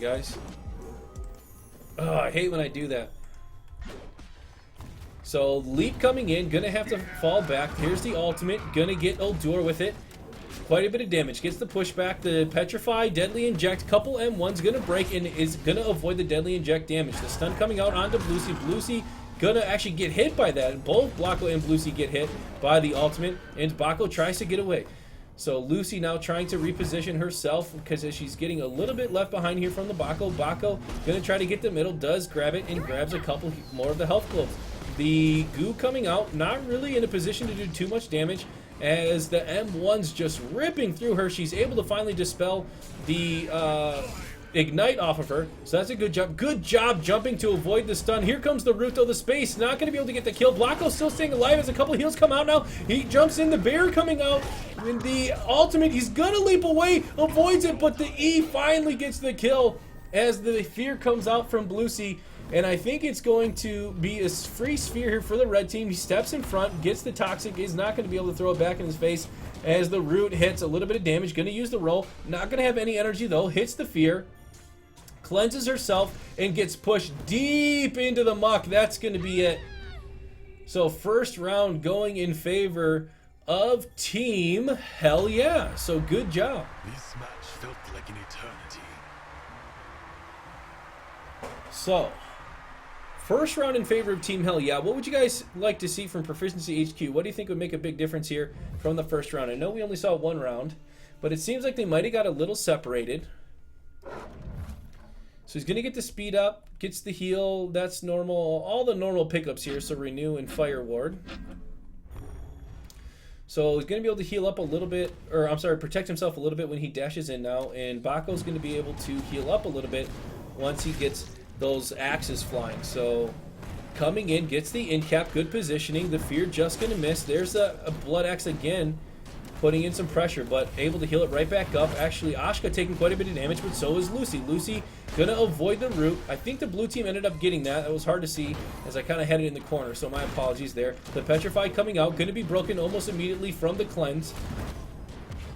Guys. Oh, I hate when I do that. So, leap coming in, gonna have to fall back. Here's the ultimate, gonna get Uldur with it. Quite a bit of damage. Gets the pushback, the Petrify, Deadly Inject, couple M1's gonna break and is gonna avoid the Deadly Inject damage. The stun coming out onto Bluesy. Bluesy gonna actually get hit by that. Both Blocko and Bluesy get hit by the ultimate, and Bako tries to get away. So Lucy now trying to reposition herself because she's getting a little bit left behind here from the Bako. Bako gonna try to get the middle, does grab it and grabs a couple more of the health globes. The goo coming out, not really in a position to do too much damage as the M1's just ripping through her. She's able to finally dispel the ignite off of her, so that's a good job. Good job jumping to avoid the stun. Here comes the root of the space, not going to be able to get the kill. Blocko still staying alive as a couple heals come out now. He jumps in, the bear coming out, and the ultimate, he's going to leap away, avoids it, but the E finally gets the kill as the fear comes out from Bluesy. And I think it's going to be a free sphere here for the red team. He steps in front, gets the toxic, is not going to be able to throw it back in his face as the root hits a little bit of damage. Going to use the roll, not going to have any energy though, hits the fear. Cleanses herself and gets pushed deep into the muck. That's going to be it. So first round going in favor of Team Hell Yeah. So good job. This match felt like an eternity. So first round in favor of Team Hell Yeah. What would you guys like to see from Proficiency HQ? What do you think would make a big difference here from the first round? I know we only saw one round, but it seems like they might have got a little separated. So he's going to get the speed up, gets the heal, that's normal, all the normal pickups here, so renew and fire ward. So he's going to be able to heal up a little bit, or I'm sorry, protect himself a little bit when he dashes in now, and Bako's going to be able to heal up a little bit once he gets those axes flying. So coming in, gets the in cap, good positioning, the fear just going to miss. There's a blood axe again, putting in some pressure, but able to heal it right back up. Actually, Ashka taking quite a bit of damage, but so is Lucy. Lucy gonna avoid the root. I think the blue team ended up getting that. That was hard to see as I kind of had it in the corner, so my apologies there. The Petrify coming out, gonna be broken almost immediately from the cleanse.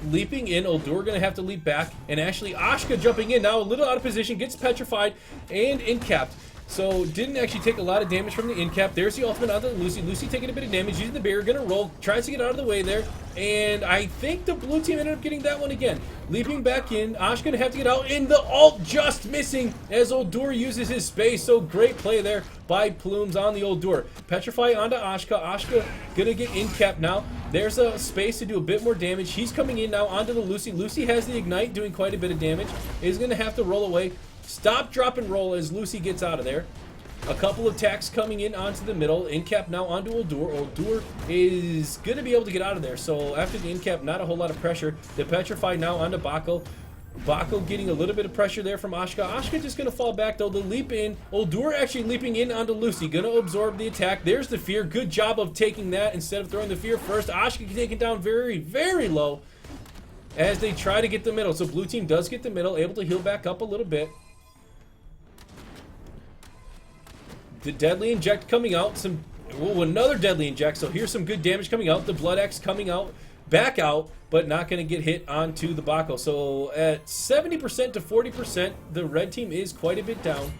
Leaping in, Uldur gonna have to leap back, and actually Ashka jumping in now, a little out of position, gets petrified and incapped. So didn't actually take a lot of damage from the incap. There's the ultimate onto Lucy. Lucy taking a bit of damage, using the barrier, gonna roll, tries to get out of the way there. And I think the blue team ended up getting that one again. Leaping back in, Ash gonna have to get out, and the ult just missing as Uldur uses his space. So great play there by Plumes on the Uldur. Petrify onto Ashka. Ashka gonna get incapped now. There's a space to do a bit more damage. He's coming in now onto the Lucy. Lucy has the ignite, doing quite a bit of damage. Is gonna have to roll away. Stop, drop, and roll as Lucy gets out of there. A couple of attacks coming in onto the middle. Incap now onto Uldur. Uldur is going to be able to get out of there. So after the incap, not a whole lot of pressure. The Petrify now onto Bako. Bako getting a little bit of pressure there from Ashka. Ashka just going to fall back though. The leap in. Uldur actually leaping in onto Lucy. Going to absorb the attack. There's the fear. Good job of taking that instead of throwing the fear first. Ashka taken down very, very low as they try to get the middle. So blue team does get the middle. Able to heal back up a little bit. The Deadly Inject coming out, another Deadly Inject, so here's some good damage coming out. The Blood Axe coming out, back out, but not going to get hit onto the Bako. So at 70% to 40%, the red team is quite a bit down.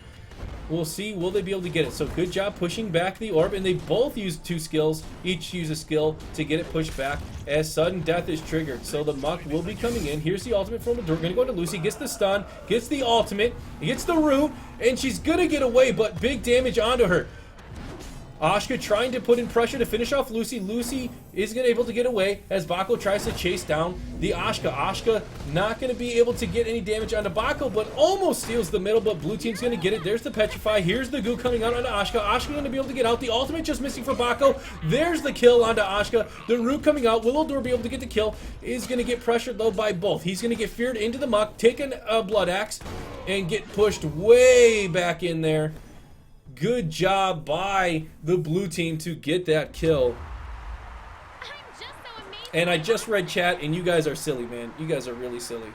We'll see, will they be able to get it? So good job pushing back the orb, and they both use two skills, each use a skill to get it pushed back as sudden death is triggered. So the muck will be coming in. Here's the ultimate from the door. Gonna go to Lucy, gets the stun, gets the ultimate, gets the root, and she's gonna get away, but big damage onto her. Ashka trying to put in pressure to finish off Lucy. Lucy is going to be able to get away as Bako tries to chase down the Ashka. Ashka not going to be able to get any damage onto Bako, but almost steals the middle, but blue team's going to get it. There's the Petrify. Here's the goo coming out onto Ashka. Ashka going to be able to get out. The ultimate just missing for Bako. There's the kill onto Ashka. The root coming out. Will Uldur be able to get the kill? Is going to get pressured though by both. He's going to get feared into the muck, take a blood axe, and get pushed way back in there. Good job by the blue team to get that kill. And I just read chat, and you guys are silly, man. You guys are really silly.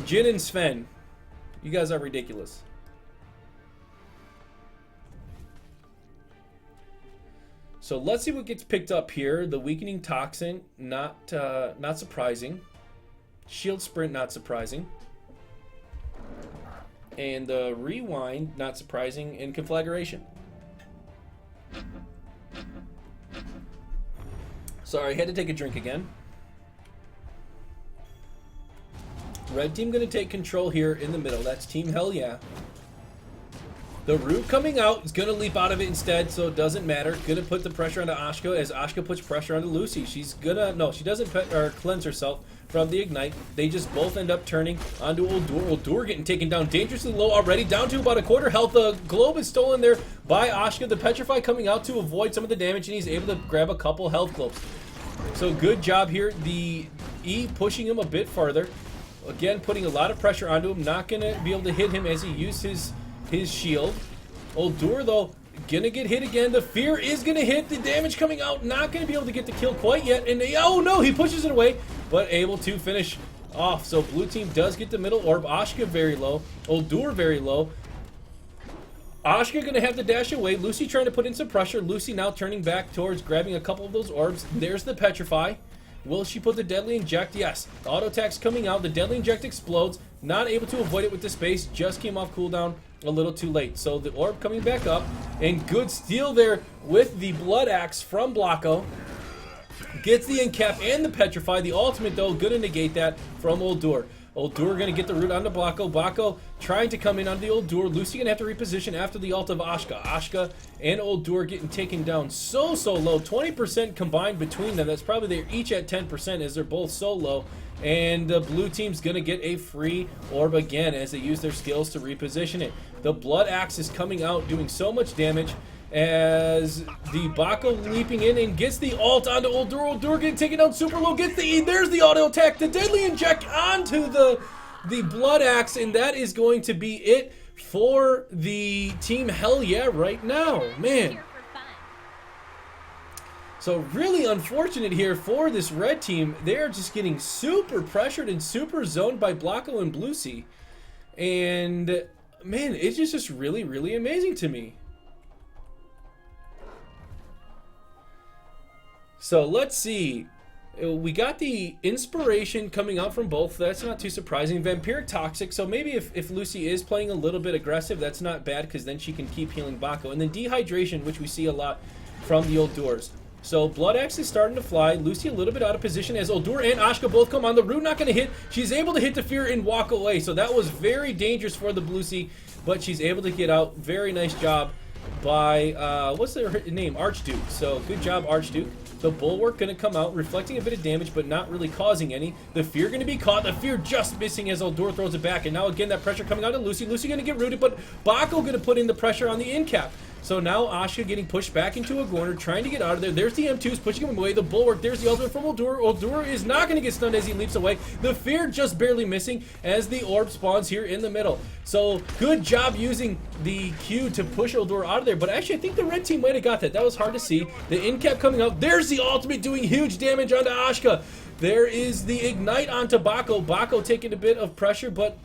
Jin and Sven, you guys are ridiculous. So let's see what gets picked up here. The weakening toxin, not surprising. Shield sprint, not surprising. And the rewind, not surprising, in conflagration. Sorry, had to take a drink again. Red team going to take control here in the middle. That's Team Hell Yeah. The root coming out is going to leap out of it instead, so it doesn't matter. Going to put the pressure onto Ashka as Ashka puts pressure onto Lucy. She's going to... No, she doesn't cleanse herself from the Ignite. They just both end up turning onto Uldur. Uldur getting taken down dangerously low already, down to about a quarter health. The globe is stolen there by Ashka. The Petrify coming out to avoid some of the damage, and he's able to grab a couple health globes. So good job here. The E pushing him a bit farther. Again, putting a lot of pressure onto him. Not going to be able to hit him as he used his shield. Uldur, though, gonna get hit again. The fear is gonna hit. The damage coming out. Not gonna be able to get the kill quite yet. And oh no, he pushes it away, but able to finish off. So blue team does get the middle orb. Ashka very low. Uldur very low. Ashka gonna have to dash away. Lucy trying to put in some pressure. Lucy now turning back towards grabbing a couple of those orbs. There's the Petrify. Will she put the Deadly Inject? Yes. The auto attack's coming out. The Deadly Inject explodes. Not able to avoid it with the space. Just came off cooldown a little too late. So the orb coming back up. And good steal there with the Blood Axe from Blocko. Gets the Incap and the Petrify. The ultimate, though, going to negate that from Uldur. Uldur going to get the root onto Blocko. Blocko trying to come in on the Uldur. Lucy going to have to reposition after the ult of Ashka. Ashka and Uldur getting taken down so low. 20% combined between them. That's probably they're each at 10% as they're both so low. And the blue team's going to get a free orb again as they use their skills to reposition it. The Blood Axe is coming out doing so much damage as the Bako leaping in and gets the ult onto Uldur. Uldur getting taken down super low, gets the E. There's the auto attack. The Deadly Inject onto the Blood Axe, and that is going to be it for the Team Hell Yeah right now. Man. So really unfortunate here for this red team. They're just getting super pressured and super zoned by Blocko and Bluesy. And man, it's just really amazing to me. So let's see. We got the inspiration coming out from both. That's not too surprising. Vampiric Toxic. So maybe if Lucy is playing a little bit aggressive, that's not bad because then she can keep healing Bako. And then Dehydration, which we see a lot from the Uldurs. So Blood Axe is starting to fly. Lucy a little bit out of position as Uldur and Ashka both come on. The root not going to hit. She's able to hit the fear and walk away. So that was very dangerous for the Bluesy, but she's able to get out. Very nice job by, what's their name? Archduke. So good job, Archduke. The Bulwark going to come out, reflecting a bit of damage, but not really causing any. The Fear going to be caught. The Fear just missing as Uldur throws it back. And now again, that pressure coming out of Lucy. Lucy going to get rooted, but Bako going to put in the pressure on the Incap. So now Ashka getting pushed back into a corner, trying to get out of there. There's the M2s pushing him away. The Bulwark, there's the ultimate from Uldur. Uldur is not going to get stunned as he leaps away. The Fear just barely missing as the orb spawns here in the middle. So good job using the Q to push Uldur out of there. But actually, I think the red team might have got that. That was hard to see. The Incap coming out. There's the ultimate doing huge damage onto Ashka. There is the Ignite onto Bako. Bako taking a bit of pressure, but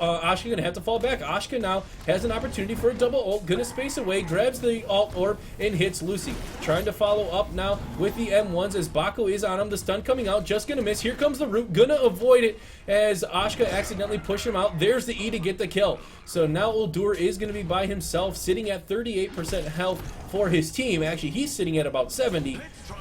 Ashka gonna have to fall back. Ashka now has an opportunity for a double ult, gonna space away, grabs the alt orb and hits Lucy. Trying to follow up now with the M1s as Bako is on him. The stun coming out, just gonna miss. Here comes the root, gonna avoid it as Ashka accidentally pushed him out. There's the E to get the kill. So now Uldur is gonna be by himself, sitting at 38% health for his team. Actually, he's sitting at about 70,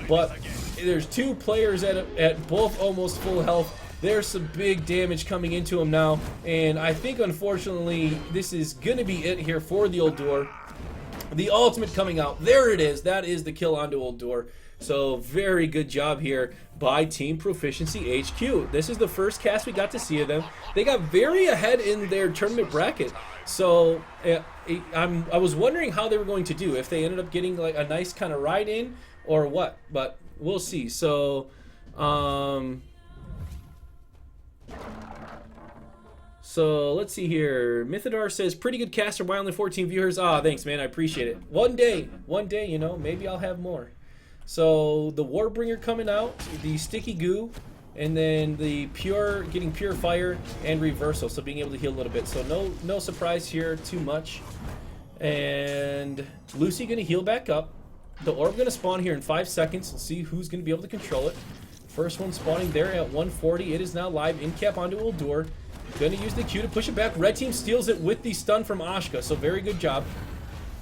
but there's two players at both almost full health. There's some big damage coming into him now, and I think unfortunately this is gonna be it here for the Uldur. The ultimate coming out. There it is. That is the kill onto Uldur. So very good job here by Team Proficiency HQ. This is the first cast we got to see of them. They got very ahead in their tournament bracket. So I was wondering how they were going to do, if they ended up getting like a nice kind of ride in or what, but we'll see. So let's see here. Mythadar says, pretty good caster, why only 14 viewers? Ah, thanks, man. I appreciate it. One day, you know, maybe I'll have more. So the Warbringer coming out, the Sticky Goo, and then the Pure, getting Pure Fire and Reversal, so being able to heal a little bit. So no surprise here too much. And Lucy gonna heal back up. The orb gonna spawn here in 5 seconds. Let's see who's gonna be able to control it. First one spawning there at 140. It is now live. In cap onto Uldur. Gonna use the Q to push it back. Red team steals it with the stun from Ashka, so very good job.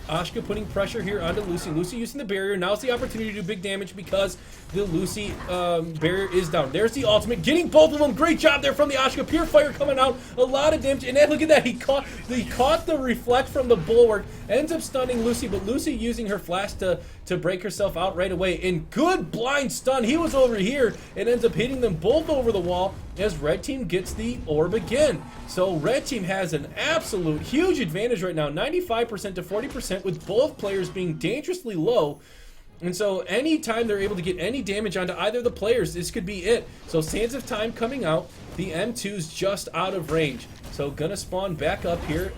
Ashka putting pressure here onto Lucy. Lucy using the barrier. Now it's the opportunity to do big damage because the Lucy barrier is down. There's the ultimate. Getting both of them. Great job there from the Ashka. Pure fire coming out. A lot of damage. And then look at that. He caught the reflect from the bulwark. Ends up stunning Lucy, but Lucy using her flash to break herself out right away. And good blind stun. He was over here and ends up hitting them both over the wall as red team gets the orb again. So red team has an absolute huge advantage right now. 95% to 40% with both players being dangerously low. And so anytime they're able to get any damage onto either of the players, this could be it. So Sands of Time coming out. The M2's just out of range. So gonna spawn back up here.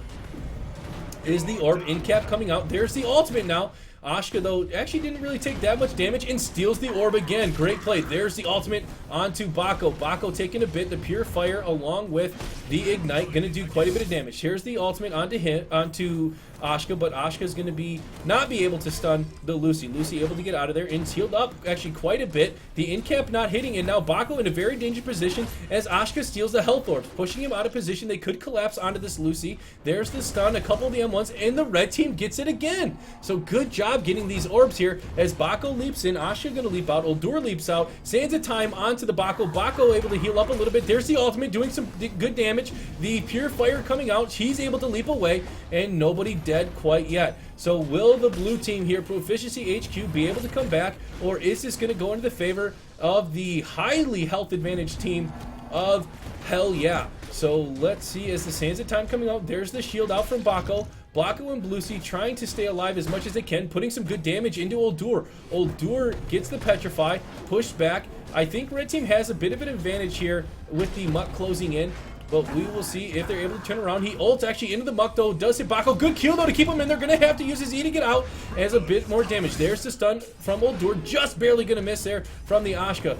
Is the orb. In cap coming out. There's the ultimate now. Ashka, though, actually didn't really take that much damage and steals the orb again. Great play. There's the ultimate onto Bako. Bako taking a bit. The pure fire along with the ignite going to do quite a bit of damage. Here's the ultimate onto Ashka, but Ashka's going to not be able to stun the Lucy. Lucy able to get out of there and healed up actually quite a bit. The in-cap not hitting, and now Bako in a very dangerous position as Ashka steals the health orbs, pushing him out of position. They could collapse onto this Lucy. There's the stun, a couple of the M1s, and the red team gets it again. So good job getting these orbs here as Bako leaps in. Ashka going to leap out. Uldur leaps out. Sands of Time onto the Bako. Bako able to heal up a little bit. There's the ultimate doing some good damage. The pure fire coming out. He's able to leap away, and nobody dead quite yet. So will the blue team here, Proficiency HQ, be able to come back, or is this going to go into the favor of the highly health advantage team of Hell Yeah? So let's see as the Sands of Time coming out. There's the shield out from Bako. Bako and Bluesy trying to stay alive as much as they can, putting some good damage into Uldur. Uldur gets the Petrify, pushed back. I think red team has a bit of an advantage here with the Muck closing in, but we will see if they're able to turn around. He ults actually into the Muck though, does hit Bako. Good kill though to keep him in. They're going to have to use his E to get out as a bit more damage. There's the stun from Uldur, just barely going to miss there from the Ashka.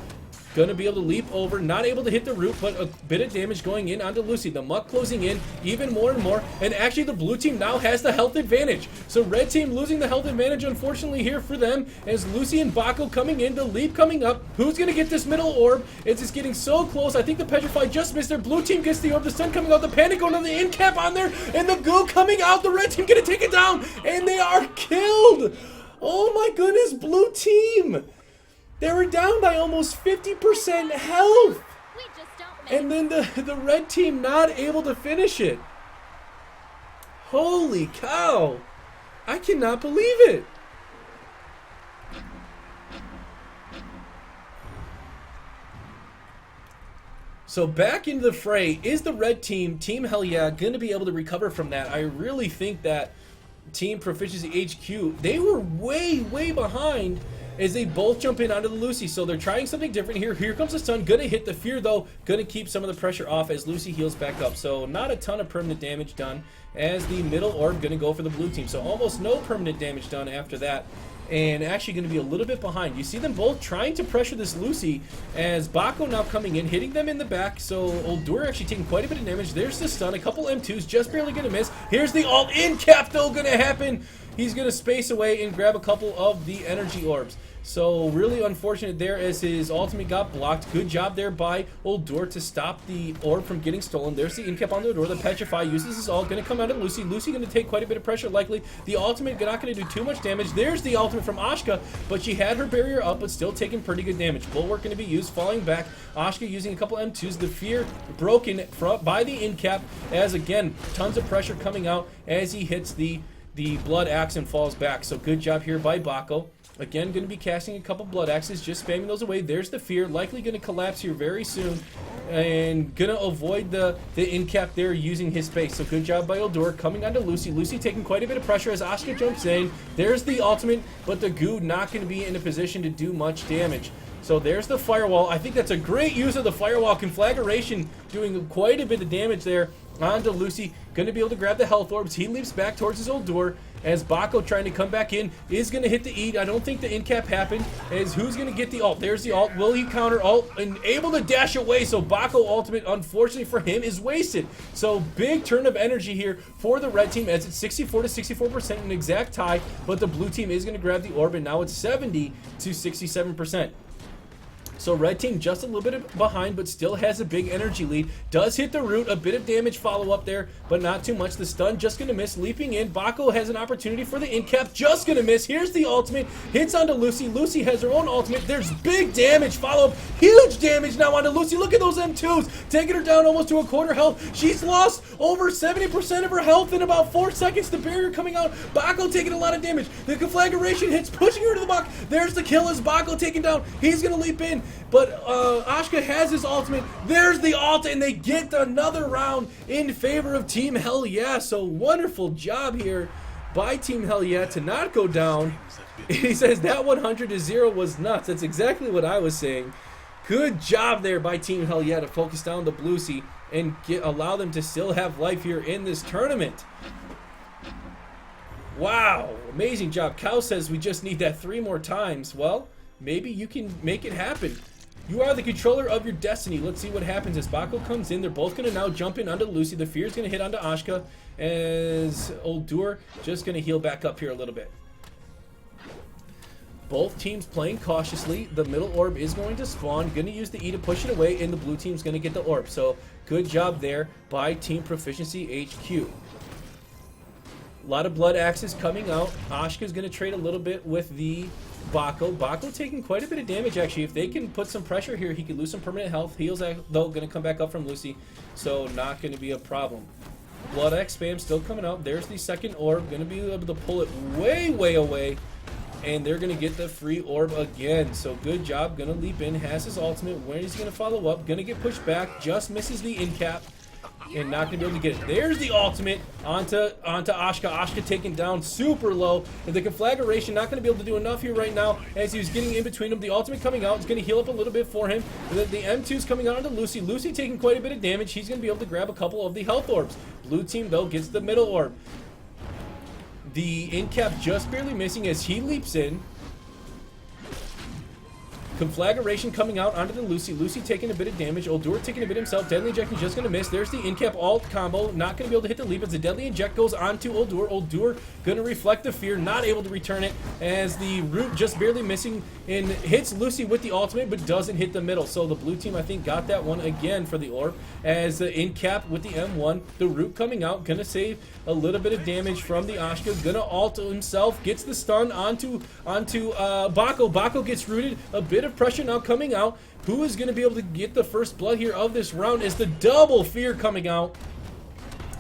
Gonna be able to leap over, not able to hit the root, but a bit of damage going in onto Lucy. The Muck closing in even more and more, and actually the blue team now has the health advantage. So red team losing the health advantage, unfortunately, here for them, as Lucy and Bako coming in, the leap coming up. Who's gonna get this middle orb? It's just getting so close. I think the Petrify just missed there. Blue team gets the orb, the stun coming out, the panic going on the in cap on there, and the goo coming out. The red team gonna take it down, and they are killed. Oh my goodness, blue team. They were down by almost 50% health. And then the red team not able to finish it. Holy cow. I cannot believe it. So back into the fray. Is the red team, Team Hell Yeah, going to be able to recover from that? I really think that Team Proficiency HQ, they were way, way behind as they both jump in onto the Lucy. So they're trying something different here. Here comes the stun. Gonna hit the fear though. Gonna keep some of the pressure off as Lucy heals back up. So not a ton of permanent damage done as the middle orb gonna go for the blue team. So almost no permanent damage done after that. And actually going to be a little bit behind. You see them both trying to pressure this Lucy as Bako now coming in, hitting them in the back. So Uldur actually taking quite a bit of damage. There's the stun. A couple M2s just barely going to miss. Here's the ult in cap though going to happen. He's going to space away and grab a couple of the energy orbs. So really unfortunate there as his ultimate got blocked. Good job there by Uldur to stop the orb from getting stolen. There's the in-cap on the door. The Petrify uses his ult. Going to come out of Lucy. Lucy going to take quite a bit of pressure likely. The ultimate not going to do too much damage. There's the ultimate from Ashka, but she had her barrier up but still taking pretty good damage. Bulwark going to be used. Falling back. Ashka using a couple M2s. The fear broken by the in-cap as again tons of pressure coming out as he hits the blood axe and falls back. So good job here by Bako. Again, going to be casting a couple blood axes, just spamming those away. There's the fear, likely going to collapse here very soon, and going to avoid the in-cap there using his space. So good job by Uldur coming onto Lucy. Lucy taking quite a bit of pressure as Ashka jumps in. There's the ultimate, but the goo not going to be in a position to do much damage. So there's the firewall. I think that's a great use of the firewall. Conflagration doing quite a bit of damage there onto Lucy. Going to be able to grab the health orbs. He leaps back towards his Uldur as Bako trying to come back in is going to hit the E. I don't think the in-cap happened. As who's going to get the ult? There's the ult. Will he counter ult? And able to dash away. So Bako ultimate, unfortunately for him, is wasted. So big turn of energy here for the red team as it's 64 to 64%, an exact tie. But the blue team is going to grab the orb, and now it's 70 to 67%. So red team just a little bit behind, but still has a big energy lead. Does hit the root, a bit of damage follow up there, but not too much. The stun just gonna miss, leaping in. Bako has an opportunity for the in cap, just gonna miss. Here's the ultimate, hits onto Lucy. Lucy has her own ultimate. There's big damage follow up, huge damage now onto Lucy. Look at those M2s, taking her down almost to a quarter health. She's lost over 70% of her health in about 4 seconds. The barrier coming out, Bako taking a lot of damage. The conflagration hits, pushing her to the box. There's the kill as Bako taken down. He's gonna leap in, but Ashka has his ultimate. There's the ult, and they get another round in favor of Team Hell Yeah. So wonderful job here by Team Hell Yeah to not go down. He says that 100-0 was nuts. That's exactly what I was saying. Good job there by Team Hell Yeah to focus down the Bluesy and allow them to still have life here in this tournament. Wow, amazing job. Cow says we just need that 3 more times. Well, maybe you can make it happen. You are the controller of your destiny. Let's see what happens as Bako comes in. They're both going to now jump in onto Lucy. The fear is going to hit onto Ashka as Old Dur just going to heal back up here a little bit. Both teams playing cautiously. The middle orb is going to spawn. Going to use the E to push it away, and the blue team's going to get the orb. So good job there by Team Proficiency HQ. A lot of blood axes coming out. Ashka's going to trade a little bit with the Bako. Bako taking quite a bit of damage, actually. If they can put some pressure here, he could lose some permanent health. Heals, though, going to come back up from Lucy, so not going to be a problem. Blood Axe spam still coming out. There's the second orb. Going to be able to pull it way, way away, and they're going to get the free orb again. So good job. Going to leap in. Has his ultimate. When he's going to follow up. Going to get pushed back. Just misses the in cap. And not going to be able to get it. There's the ultimate onto Ashka. Ashka taken down super low. And the conflagration not going to be able to do enough here right now as he was getting in between them. The ultimate coming out is going to heal up a little bit for him. And then the M2's coming out onto Lucy. Lucy taking quite a bit of damage. He's going to be able to grab a couple of the health orbs. Blue team, though, gets the middle orb. The in cap just barely missing as he leaps in. Conflagration coming out onto the Lucy. Lucy taking a bit of damage. Oldur taking a bit himself. Deadly Injection just going to miss. There's the in-cap ult combo. Not going to be able to hit the leap as the Deadly Inject goes onto Oldur. Oldur going to reflect the fear. Not able to return it as the root just barely missing and hits Lucy with the ultimate but doesn't hit the middle. So the blue team, I think, got that one again for the orb as the in-cap with the M1. The root coming out. Going to save a little bit of damage from the Ashka. Going to ult himself. Gets the stun onto Bako. Bako gets rooted. A bit of pressure now coming out. Who is going to be able to get the first blood here of this round is the double fear coming out.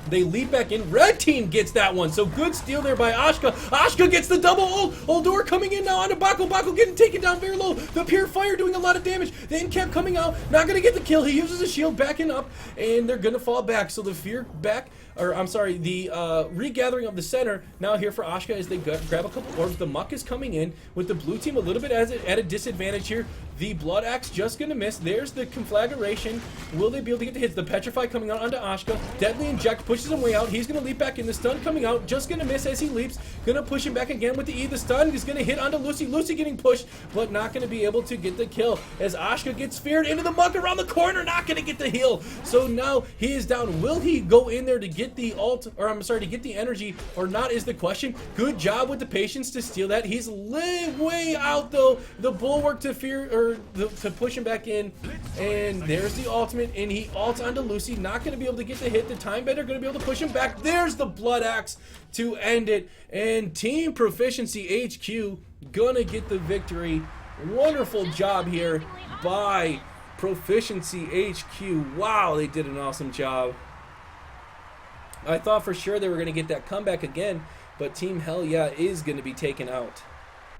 They leap back in. Red team gets that one. So good steal there by Ashka. Ashka gets the double ult. Oldur coming in now onto Bako. Bako getting taken down very low. The pure fire doing a lot of damage. The in-cap coming out. Not going to get the kill. He uses a shield backing up. And they're going to fall back. So the fear back. Or I'm sorry, the regathering of the center now here for Ashka as they grab a couple orbs. The muck is coming in with the blue team a little bit at a disadvantage here. The blood axe just gonna miss. There's the conflagration. Will they be able to get the hits? The petrify coming out onto Ashka. Deadly inject pushes him way out. He's gonna leap back in. The stun coming out, just gonna miss as he leaps. Gonna push him back again with the E. The stun is gonna hit onto Lucy. Lucy getting pushed, but not gonna be able to get the kill as Ashka gets feared into the muck around the corner. Not gonna get the heal. So now he is down. Will he go in there to get the ult, or I'm sorry, to get the energy or not is the question. Good job with the patience to steal that. He's way out though. The bulwark to fear, or to push him back in, and there's the ultimate, and he ults onto Lucy. Not going to be able to get the hit. The time bender going to be able to push him back. There's the blood axe to end it, and Team Proficiency HQ gonna get the victory. Wonderful job here by Proficiency HQ. Wow, they did an awesome job. I thought for sure they were going to get that comeback again, but Team Hell Yeah is going to be taken out.